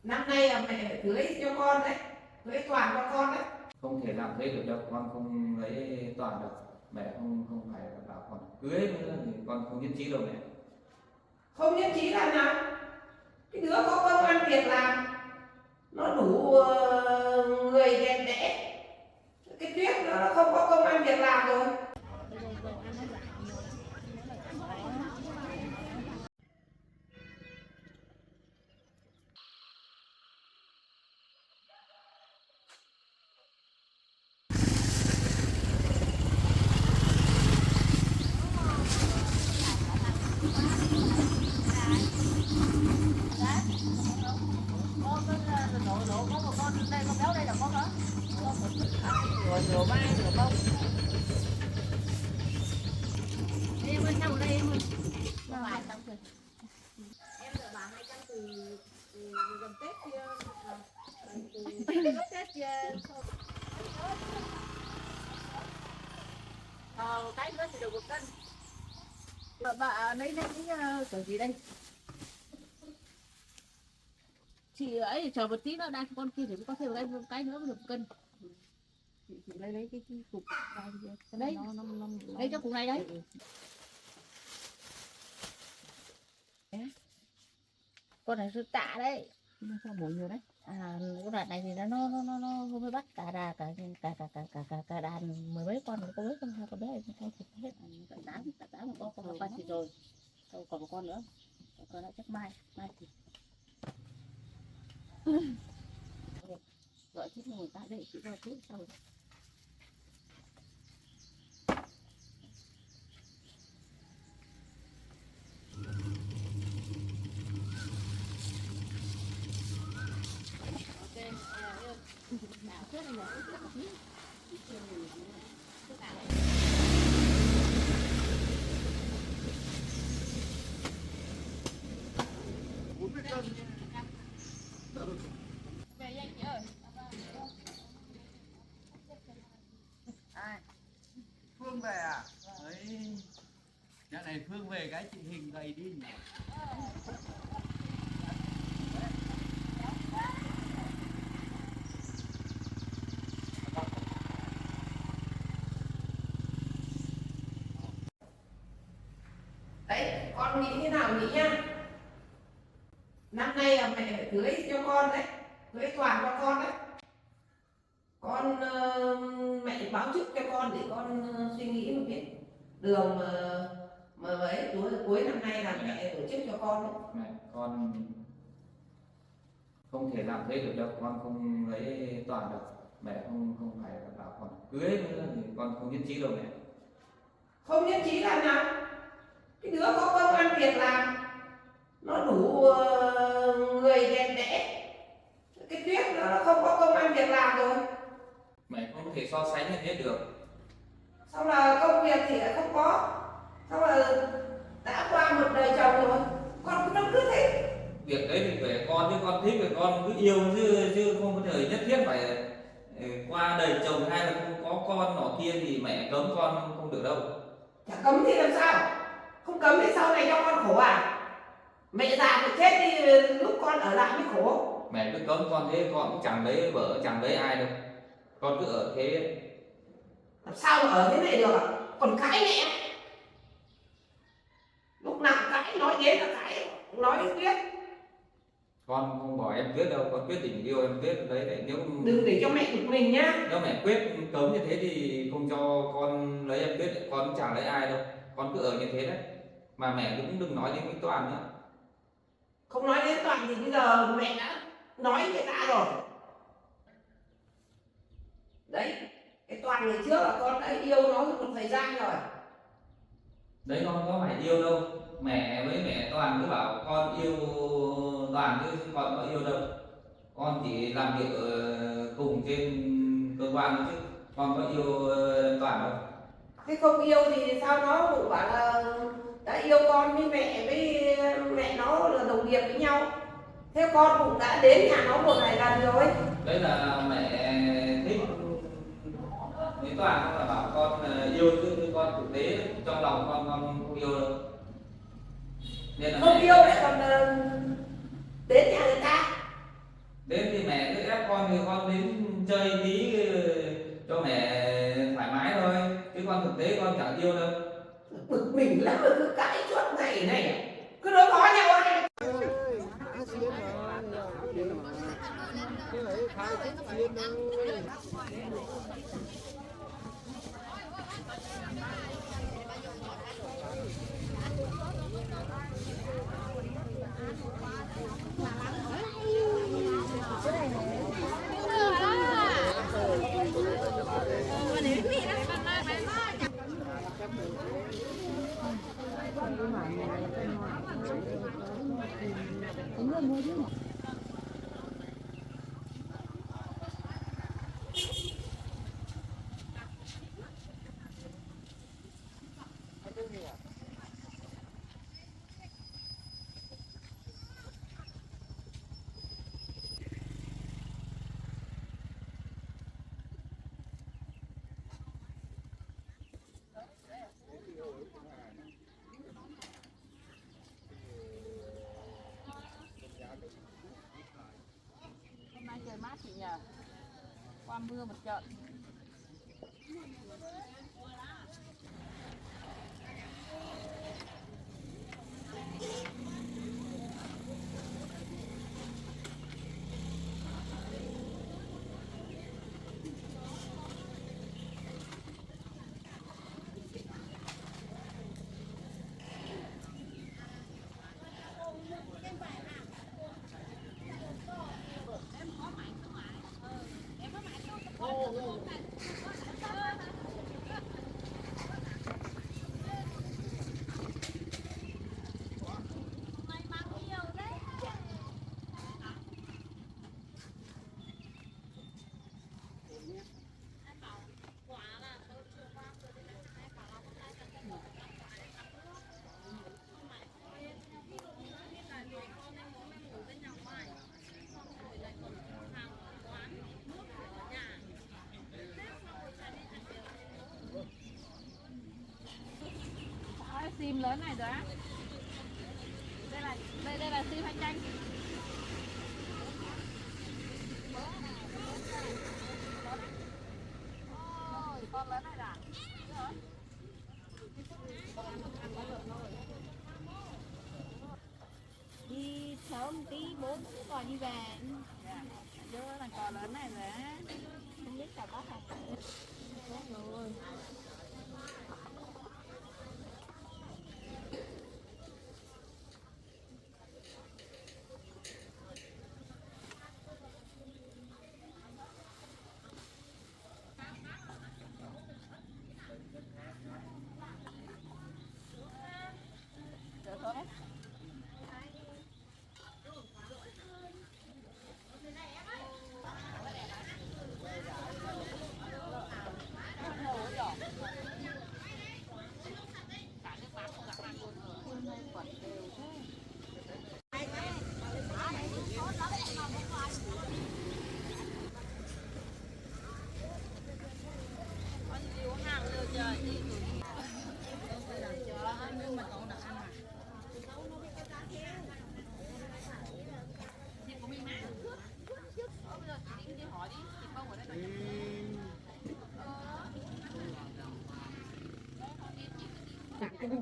Năm nay là mẹ phải cưới cho con đấy, cưới Toàn cho con đấy. Không thể làm thế được đâu, con không lấy Toàn được. Mẹ không không phải là bảo con cưới nữa thì con không nhất trí đâu mẹ. Không nhất trí là nào? Cái đứa có công ăn việc làm, nó đủ người đẹp đẽ. Cái Tuyết nó không có công ăn việc làm rồi. Rửa vai, rửa mông. Em ơi, sang đây em ơi. Vài trăm rồi. Em được bà 200 từ gần Tết kia, từ lúc Tết kia. Cái nữa thì được 1 cân. Bà lấy cái gì đây? Chị ấy chờ một tí nữa đang con kia thì có thêm cái nữa mới được 1 cân. Chị lấy cái cục đây đây cho cục này đấy. Con này sư tạ đấy, nó sao mỗi nhiều đấy. Con đàn này thì nó hôm mới bắt cả đàn 10 mấy con, có mấy con bé con thịt hết, cả tám một con qua thịt rồi, còn 1 con nữa, con đã chắc mai thịt. Gọi chết người ta đây, chị gọi chết rồi. Phương về à? Đấy. Nhà này Phương về cái chị hình gầy đi nhỉ? Đấy, con nghĩ thế nào nghĩ nhá. Năm nay là mẹ phải cưới cho con đấy, cưới Toàn cho con đấy. Con mẹ báo trước cho con để con suy nghĩ một biết đường mà mấy cuối năm nay là mẹ tổ chức cho con đấy. Mẹ, con không thể làm thế được đâu, con không lấy Toàn được. Mẹ không không phải là bảo con cưới nữa thì con không nhất trí đâu mẹ. Không nhất trí là nào? Cái đứa có công ăn việc làm, nó đủ người đẹp đẽ. Cái Tuyết nó không có công ăn việc làm rồi. Mẹ không thể so sánh như thế được. Xong là công việc thì lại không có. Xong là đã qua một đời chồng rồi, con cứ thế. Việc đấy thì phải con chứ, con thích thì con cứ yêu chứ không có thể nhất thiết phải qua đời chồng hay là không có con nọ kia thì mẹ cấm con không được đâu. Chả cấm thì làm sao? Không cấm thì sau này cho con khổ à? Mẹ già thì chết đi, lúc con ở lại mới khổ. Mẹ cứ cấm con thế con cũng chẳng lấy vợ chẳng lấy ai đâu, con cứ ở thế. Làm sao mà ở thế này được ạ? Còn cãi mẹ, lúc nào cãi, nói đến là cãi, nói đến Tuyết. Con không bỏ em Tuyết đâu, con quyết định yêu em Tuyết đấy. Nếu Đừng để cho mẹ bực mình nhá. nếu mẹ quyết cấm như thế thì không cho con lấy em Tuyết, con cũng chẳng lấy ai đâu, con cứ ở như thế đấy. Mà mẹ cũng đừng nói đến cái Toàn nữa. Không nói đến Toàn thì bây giờ mẹ đã nói người ta rồi. Đấy, cái Toàn ngày trước là con đã yêu nó một thời gian rồi. Đấy con có phải yêu đâu. Mẹ với mẹ Toàn cứ bảo con yêu Toàn chứ con có yêu đâu. Con chỉ làm việc cùng trên cơ quan thôi chứ con có yêu Toàn đâu. Thế không yêu thì sao nó cũng bảo là đã yêu con với mẹ nó là đồng nghiệp với nhau. Thế con cũng đã đến nhà nó một vài lần rồi. Đấy là mẹ thích với Toàn không là bảo con yêu chứ con thực tế trong lòng con không yêu đâu. Nên là Không mẹ yêu lại còn đến nhà người ta. thì con đến chơi tí cho mẹ thoải mái thôi, chứ con thực tế con chẳng yêu đâu. Bực mình lắm mà cứ cãi suốt ngày này, cứ đối phó nhau này. Hôm nay trời mát chị nhờ, qua mưa một trận. Sim lớn này rồi á. Đây là sim hay chanh. Ôi, con lớn này à? Đi sớm tí 4 còn đi về. Chứ là con lớn này rồi á. Không biết là có thật. Rồi.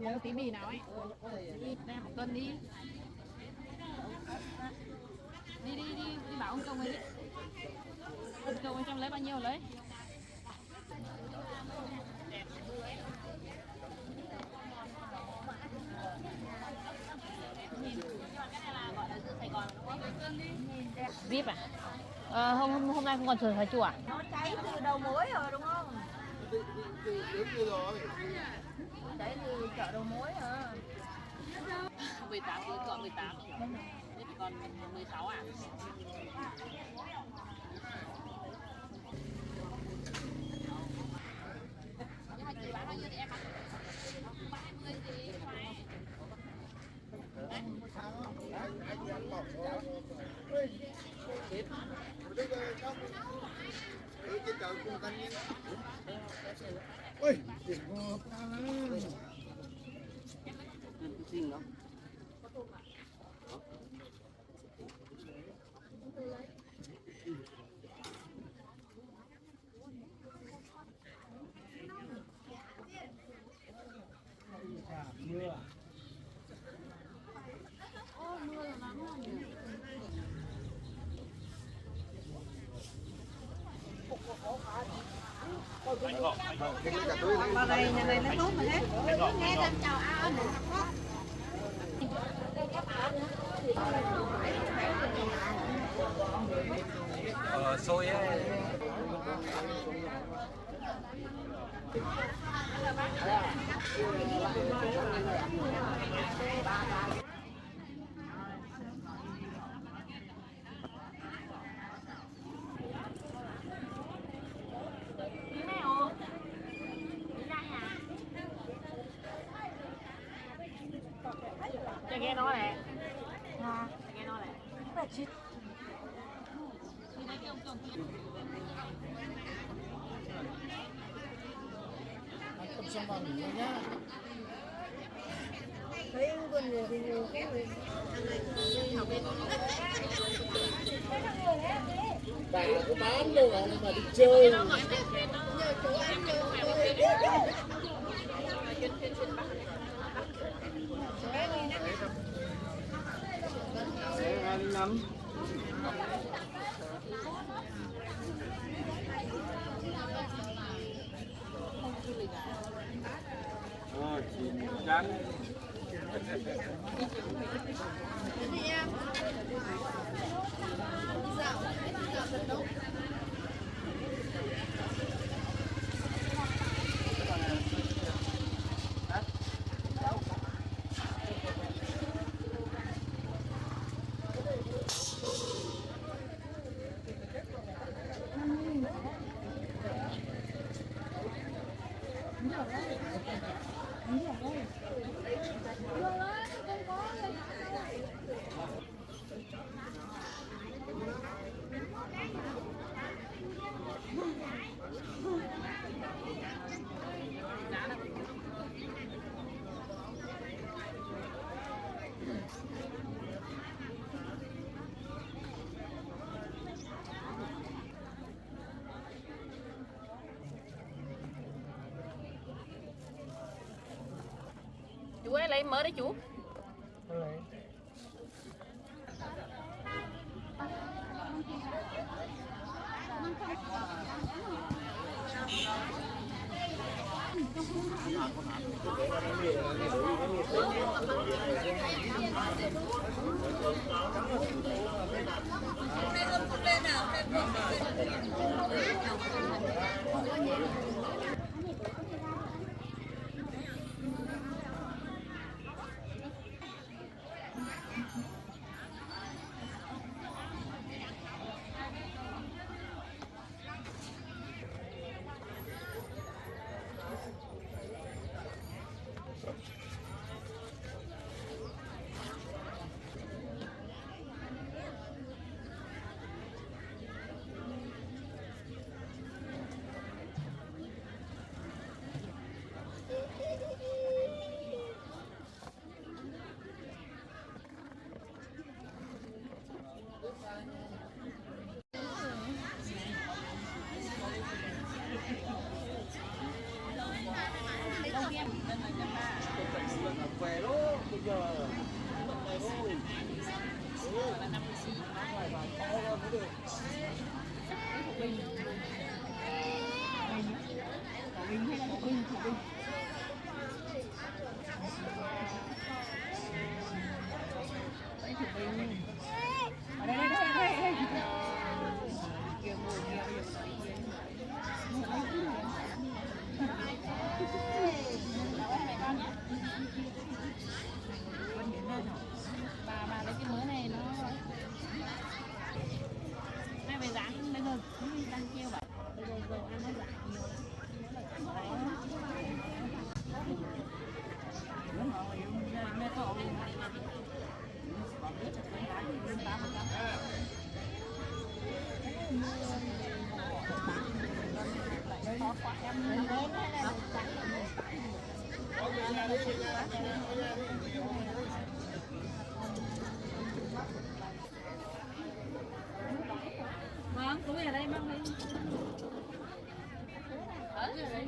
Có tí mì nào ấy. Đem 1 cân đi. Đi bảo ông Công ấy đi. Ông Công ở trong lấy bao nhiêu lấy. VIP à? Hôm nay không còn sườn phải chua à? Nó cháy từ đầu mối rồi đúng không? Cháy từ chợ đầu mối rồi. 18 rồi, còn 18 rồi. Thế thì còn 16 à? Nhưng mà chị bán bao nhiêu thì em bán 20 gì phải. Ôi, tiền ngọt lắm. Xin nó. Vào đây nhà này nó tốt mà thế. Nghe làm chào ao này. Xôi ấy. Cho nghe nó nè. Cho nghe nó nè. Tập xong vào nghỉ nhá. Thấy quân nhiều thì nhiều cái người. Bạn có bán đâu mà đi chơi. Ngắm. Chán. Chú ơi lấy mỡ đấy chú. Khỏe đó, bây giờ. Bà lấy cái mớ này nó hai về dán bây giờ đang kêu bảo bây giờ dầu ăn nó giảm nhiều vâng, túi ở đây mang đi. Ở dưới đây.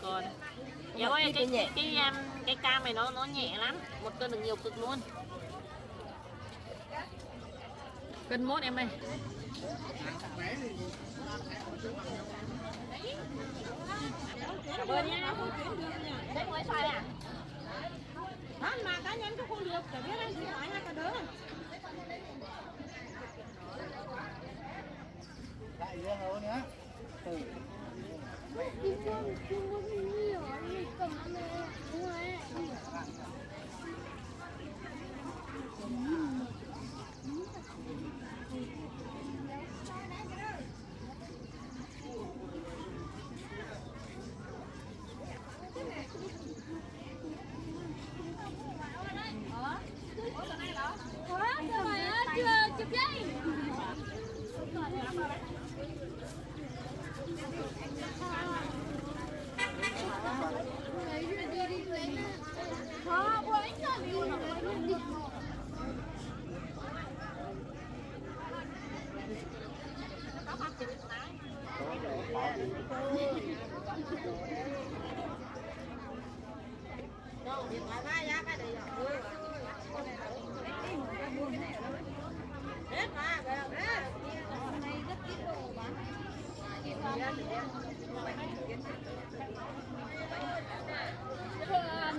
Còn dạ ơi cái cam này nó nhẹ lắm, 1 cân được nhiều cực luôn. Cân mốt em ơi. Cảm ơn nha. Đấy mới xoài à? Đó mà cá nhân cũng không được, chả biết anh chị hỏi hai cả đứa. Lại dưa hấu nữa.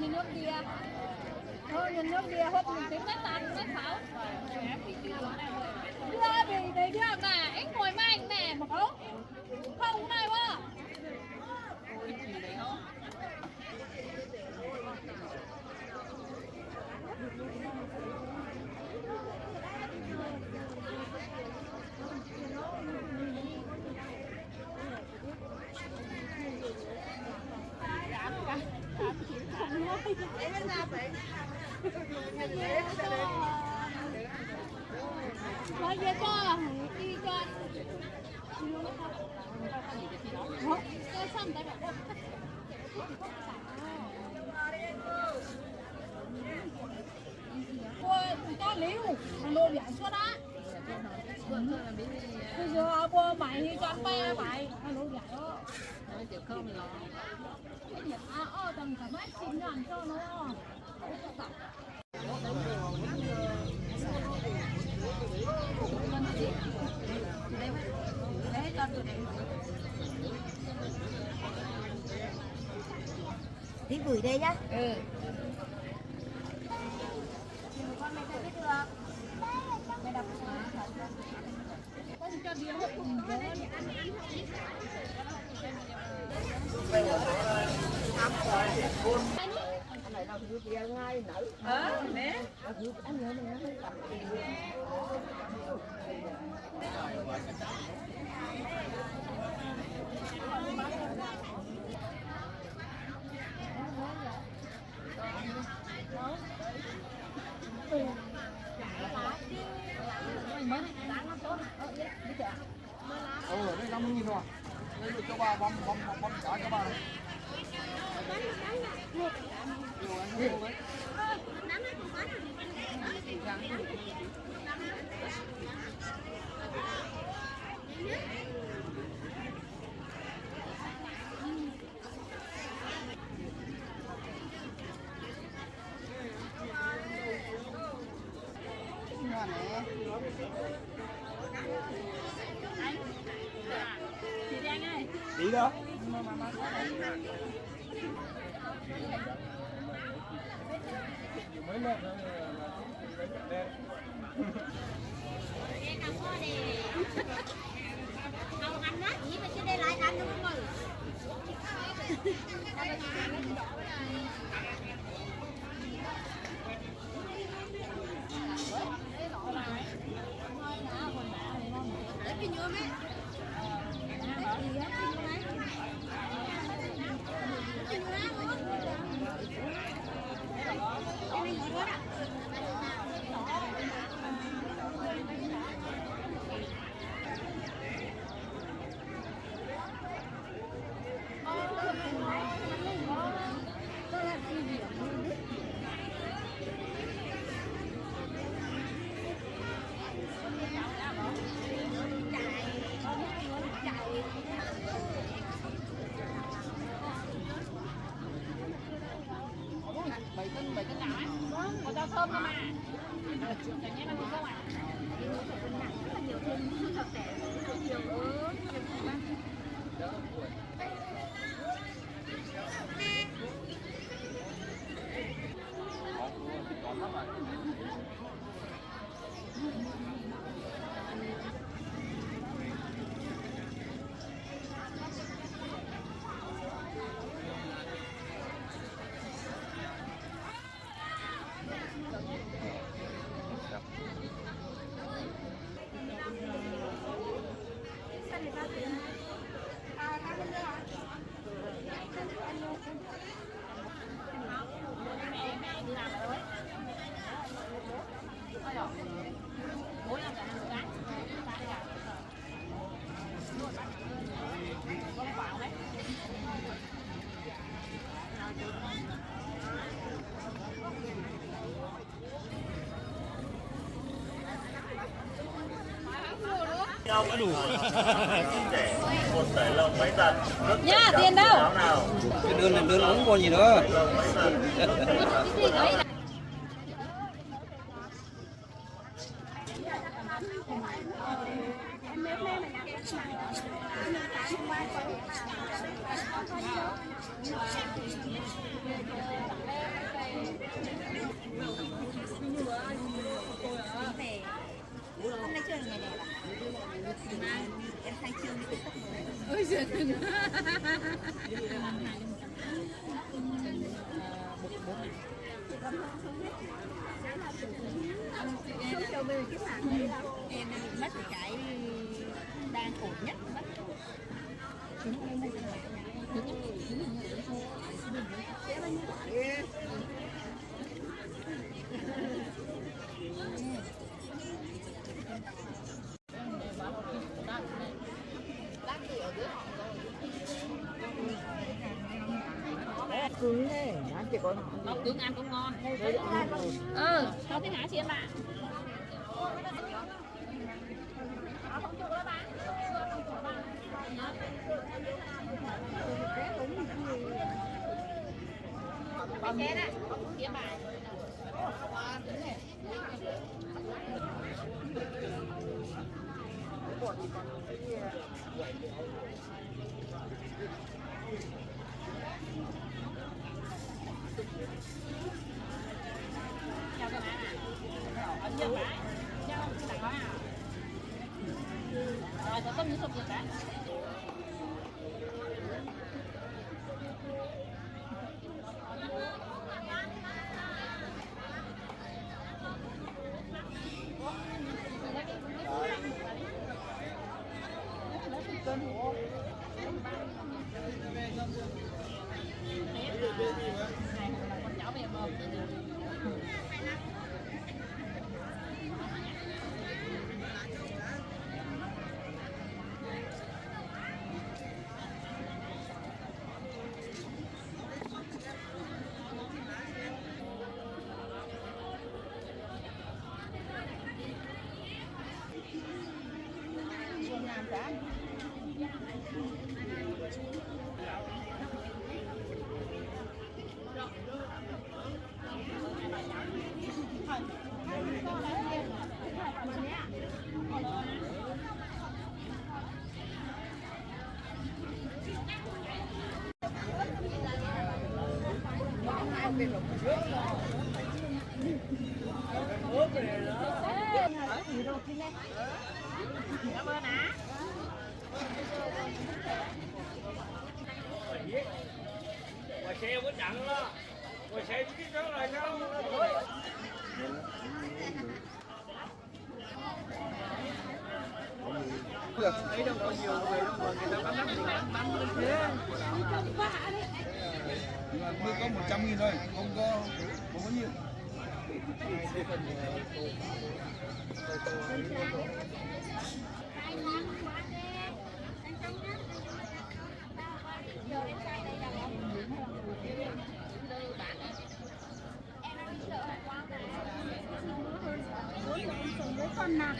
Nhìn nước bia. Thôi nhìn nước bia hết mình tính mấy pháo. Đưa để đưa mà anh ngồi mà anh mẹ mà không. Không này quá. Nói về cho đi cho tôi xong tại bảo có liu đồ biển cho đó bây giờ bố mày đi cho bé mày đồ biển đó tầm cả mấy chín ngàn cho nó tí gửi đây nhá. Ừ. Con mày thấy biết được. Mày đọc Con cho điếu hết cùng với anh này đâu thì kia ngay nở. nè. Anh nhớ mình nó tập. Ở đây 50.000 rồi. Đây cho bà bấm cả cho bà. Chị Đen ơi. Đi đó. Mấy lần Em không có đi. Không anh nói gì mà chứ đây lại anh đúng không? 7 cân nào ấy. Có rau thơm không ạ? Chẳng nhẽ là một không ạ? Nhau có đủ để một tẩy lồng máy giặt Nha, tiền đâu? áo nào Cái đơn ống còn gì nữa. lồng máy giặt Hôm nay chưa là ngày đẹp à? Em khai trương đi TikTok mới. Ôi giời ơi. Không cho về cái mảng đấy đâu. Em mất cái đang ổn nhất mất. Cứng thế, ăn chỉ có Nó cứng ăn cũng ngon. Sao thế hả chị em ạ? Cái xe đó, chị em ạ. Chào các bạn ạ. Ở trên bãi. Chào các bạn ạ. Rồi, có tôm như sụp rồi cả. Con cháu về mồm. Cảm ơn ạ. ngoài xe có chặn đó ngoài xe cái đó là sao Ấy đâu có nhiều người đâu mà người ta bán đắt thì bán lên thế. Mới có 100.000 thôi, không có nhiều. Con nặng.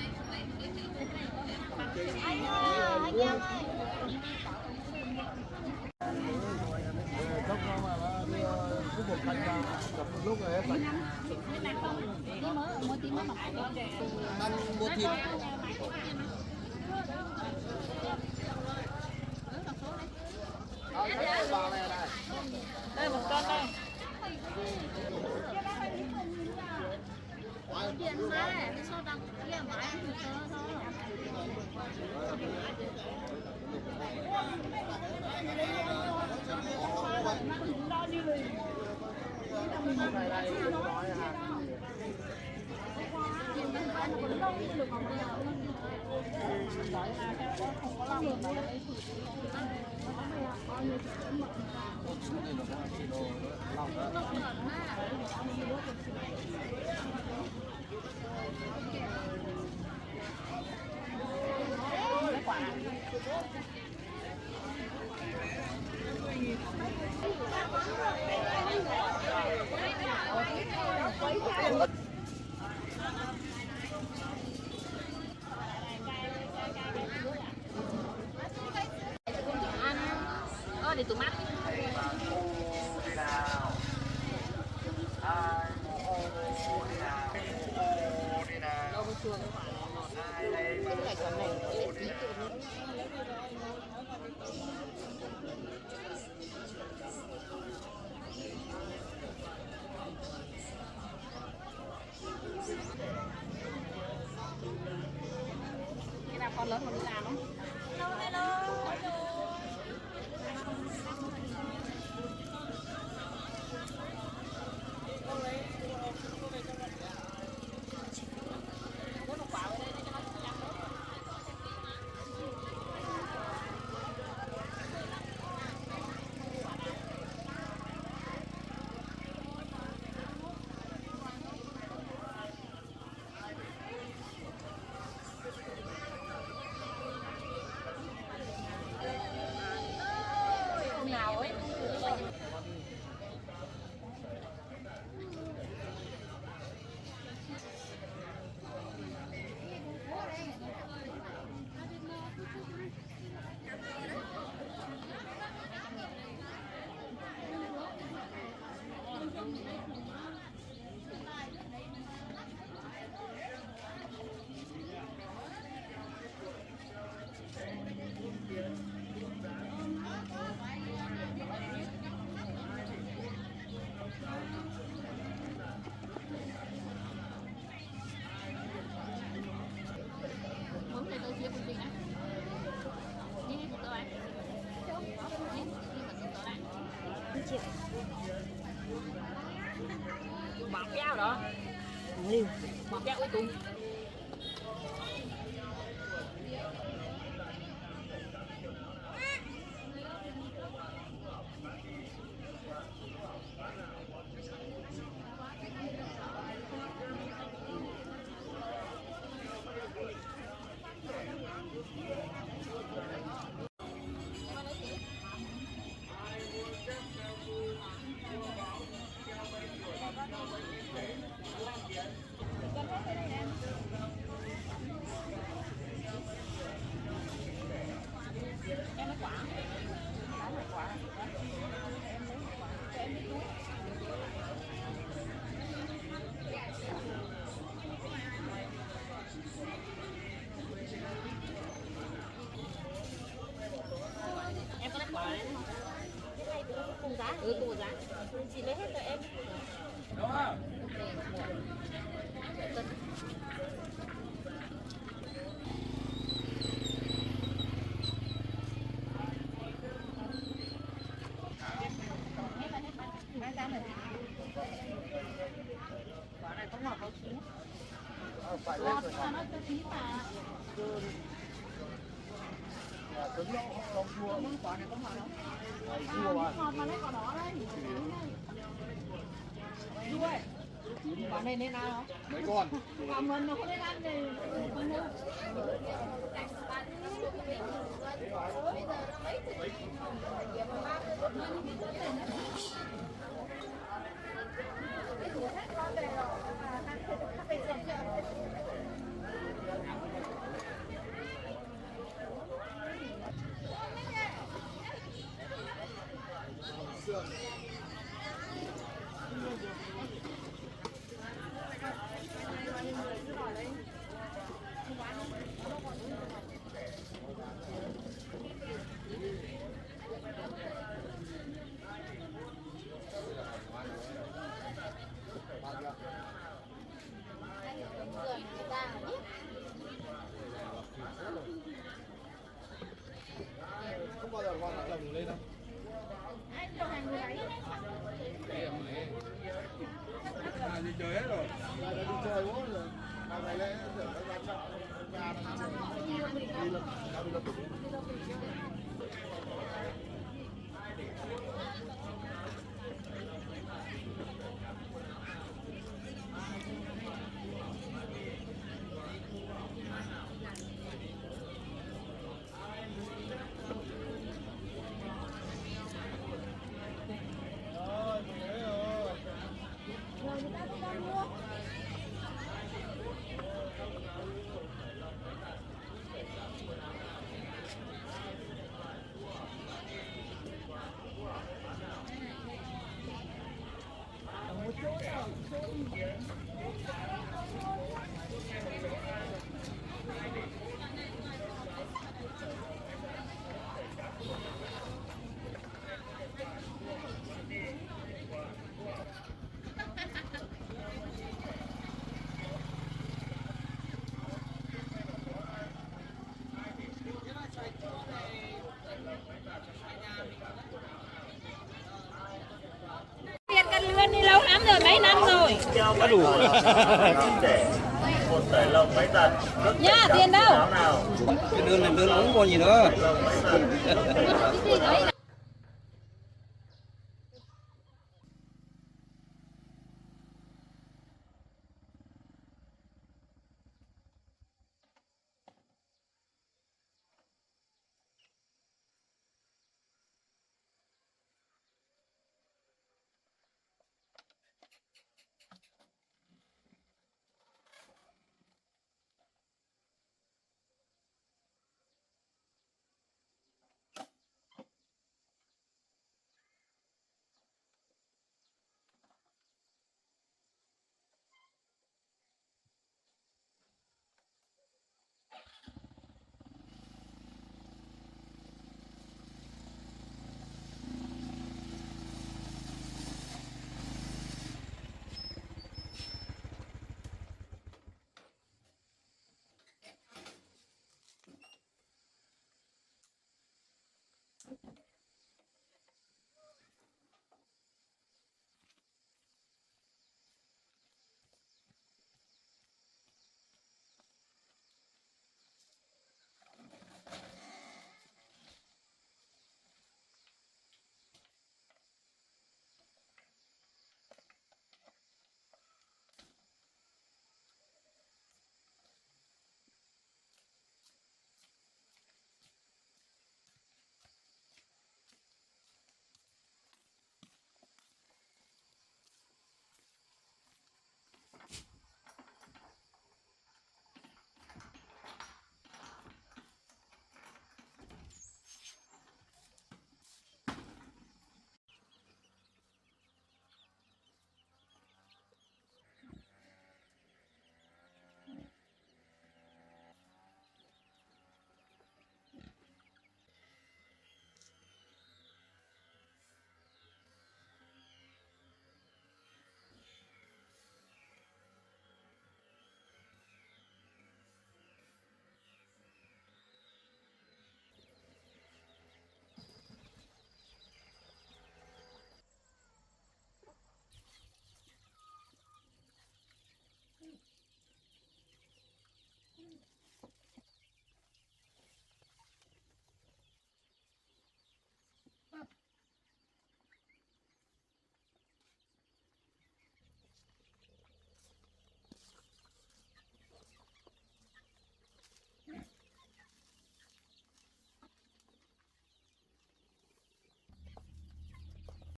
Anh em ơi. Không mà cứ một canh ra gặp một lúc rồi hết sạch. Ăn mua thịt. Đây một con đây. Tiền mà, cái số đăng kia mà anh thì thôi. Để tụi mắt. Đâu có chua cái quả này ngọt. Cái này quả này để tí tự nhiên. Cái nào con lớn mà đi làm không? Hello. Nào ấy. Muốn lên tới phía bên kia. Đi đi tôi anh. Đi tôi anh. Bọc dao đó. Liêu. Bọc dao với tụi. Em lấy quả. Bán được quả. Em lấy quả. Cho em lấy túi. Em có lấy quả này không? Cái này cùng giá. Ừ, cùng giá. Chị lấy hết rồi em. Đúng không? Quả này có ngọt không chín? Phải Ngọt mà nó cho tí mà. Cứng lắm, không chua. Quả này có ngọt không? Chua mà. Ngọt mà lấy quả đỏ đây. Chua ấy. Quả này nên ăn không? Mấy con? Quả mần nó không nên ăn thì không mua. Không bao giờ con lại lồng lên đâu. Đi chơi hết rồi. Lại đi chơi quá rồi. Nào này lên rồi nó ra chợ. Nhà đi lên. Tiền cân lươn đi lâu lắm rồi, mấy năm rồi. Có đủ. Một tẩy lồng mấy tật. Nhá, tiền đâu? Nào. Cái đơn này đơn uống còn gì nữa. Đấy là